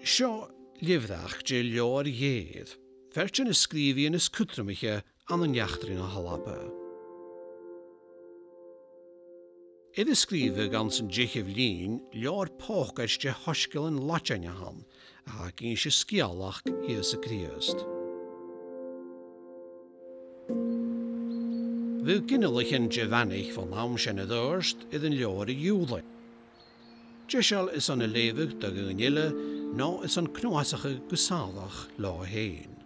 Seo Leabhar Dhèir Dhèir, feuchainn is scríobhíonn is cútramaige an an neachtarí na h-Alba. Is scríobh gan san Sgeulachd leor pócaiste h-Alba lorg a gin se Sgeulachd is a Gríost. Bhí ginealichan Giovannig van amsin a dúirst an leor eile. Deisial is an Leabhar do eile nó is an cnuasacha gusáadach láhéin.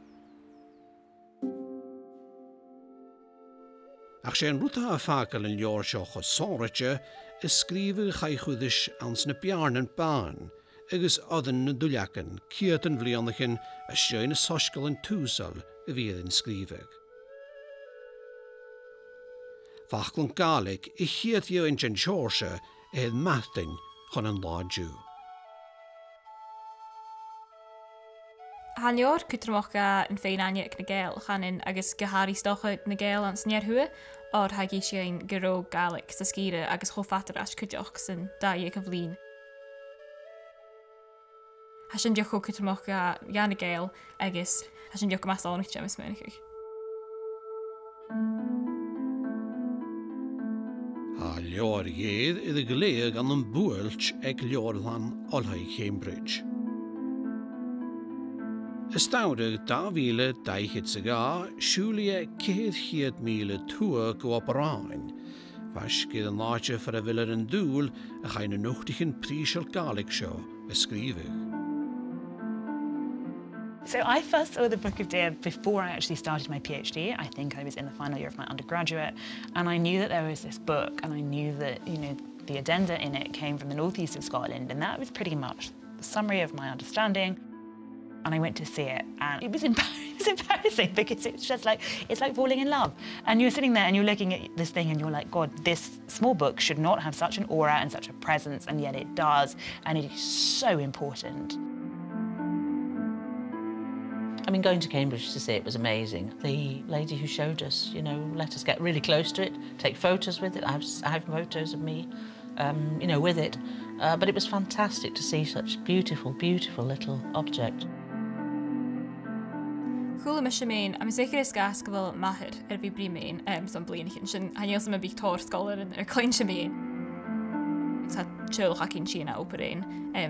Ach sé an rúta a fácail an leor seo chu sóirite is scríobh chaichúdais ans na bearnan bán, agus odan na dúleachan ciat an bhlionnachan a séin na soscail an túsal a bhíad an scríobh. Fachlan Gaelic I chiad dhéo in jan seorse éad matain chun an láidú. Han leor cútramacha an féin aine ag na Gael chanin agus goharí stocha na Gael ans nearthua or hagi séin go Gaelic sa scíre agus chofatarás cuideach san daíag a bhlín. Ha sin deoch cútramacha gan na Gael agus ha sin deoch measánach demas ménachig. Ha leor Dhèir I gléag an búilt ag leorlan àrc-eòlaichean bridge. Ystawdig 2012 siúlia 100,000 tua go operain, fas gyda náte for a vilar an dúl a chain an nuchtichen prísel Gaelic seo a scríobh. So I first saw the Book of Dhèir before I actually started my PhD. I think I was in the final year of my undergraduate, and I knew that there was this book, and I knew that, you know, the addenda in it came from the northeast of Scotland, and that was pretty much the summary of my understanding. And I went to see it, and it was embarrassing because it's just like, it's like falling in love. And you're sitting there and you're looking at this thing and you're like, God, this small book should not have such an aura and such a presence, and yet it does, and it is so important. I mean, going to Cambridge to see it was amazing. The lady who showed us, you know, let us get really close to it, take photos with it. I have photos of me, you know, with it. But it was fantastic to see such beautiful, beautiful little object. Chula mis main, am zeker is gas gwyl mahir bhí brí main, son blianachin sin, hanil sam a bhí tór scolar yn clein sin main. Sa Sgeulachd cyn sin a operain,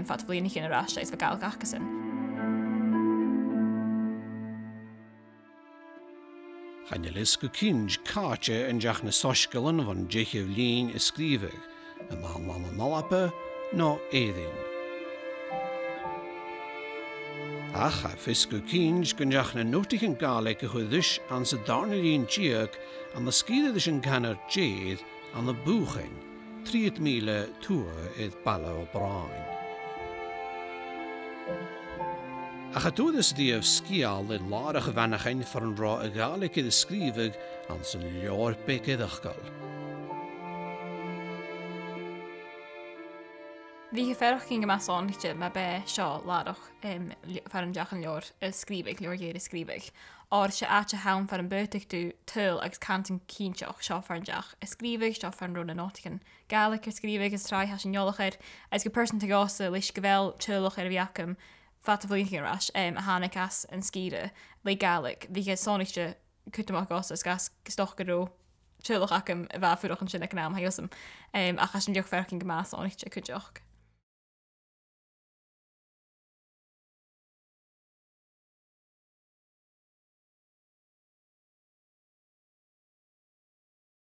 fat blianachin a rasha is fa gael gachasan. Chanil is go cinj cáte an deach na soscailin van Sgeulachd is scríobh, a man an nalapa nó éidein. Ach a fis go cinj gon deach na nuchtichen Gaelic a chuideis an sa darnalín tíag an na scíadais an canar Dhèir an na feuchainn, 3,000 tua iad balla ó brain. Ach a túdas díobh scial in Larach mhanachean for an rá a Gaelic iad scríobh an sa leor bec iadachgal. Bhí ferach cyn gymasánachte ma be seo Larach far an deach an leor scríobh, leor Dhèir scríobh. Or se áte hawn far an beutig dú tŵl agus cantan cínteach seo far an deach scríobh, seo far an rún an Mhanachean Gaelic scríobh agus trai has an Sgeulachd, as go person te gasa leis govel tŵlach bhiacam fat a bhlíonn ras a mhanacheas an scíre le Gaelic, bhí sónachte cútamach gasa gas stoch go tŵlach acam a bheit fuach an sin ag nám ha iosam, a chas an deoch ferach cyn gymasánachte cúteach.